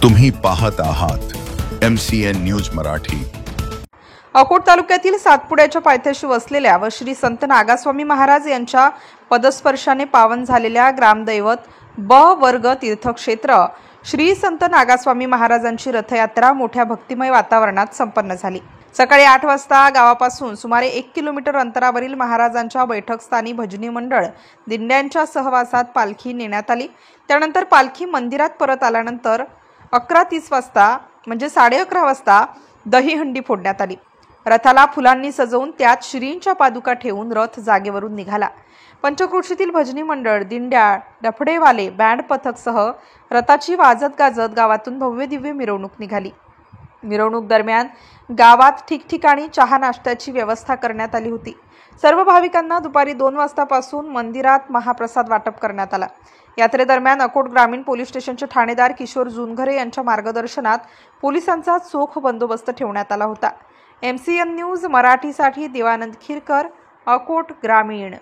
तुम्ही पाहत आहात MCN न्यूज मराठी। अकोट तालुक्यातील सातपुड्याच्या पायथ्याशी वसलेल्या व श्री संत नागास्वामी महाराज यांच्या पदस्पर्शाने पावन झालेल्या ग्रामदैवत ब वर्ग तीर्थक्षेत्र श्री संत नागास्वामी महाराजांची रथयात्रा मोठ्या भक्तिमय वातावरणात संपन्न झाली। सकाळी 8 वाजता गावापासून सुमारे 1 किलोमीटर अंतरावरील महाराजांच्या बैठकस्थानी भजनी मंडळ दिंड्यांच्या सहवासात पालखी नेण्यात आली। त्यानंतर पालखी मंदिरात परत आल्यानंतर 11:30 वाजता म्हणजे 11:30 वाजता दहीहंडी फोडण्यात आली। रथाला फुलांनी सजवून त्यात श्रींच्या पादुका ठेवून रथ जागेवरून निघाला। पंचक्रोशीतील भजनी मंडळ, दिंड्या, डफडेवाले, बँड पथकसह रथाची वाजत गाजत गावातून भव्य दिव्य मिरवणूक निघाली। मिरवणूक दरम्यान गावात ठिकठिकाणी चहा नाश्त्याची व्यवस्था करण्यात आली होती। सर्व भाविकांना दुपारी 2 वाजतापासून मंदिरात महाप्रसाद वाटप करण्यात आला। यात्रेदरम्यान अकोट ग्रामीण पोलीस स्टेशनचे ठाणेदार किशोर जुनघरे यांच्या मार्गदर्शनात पोलिसांचा चोख बंदोबस्त ठेवण्यात आला होता। MCN न्यूज मराठीसाठी देवानंद खिरकर, अकोट ग्रामीण।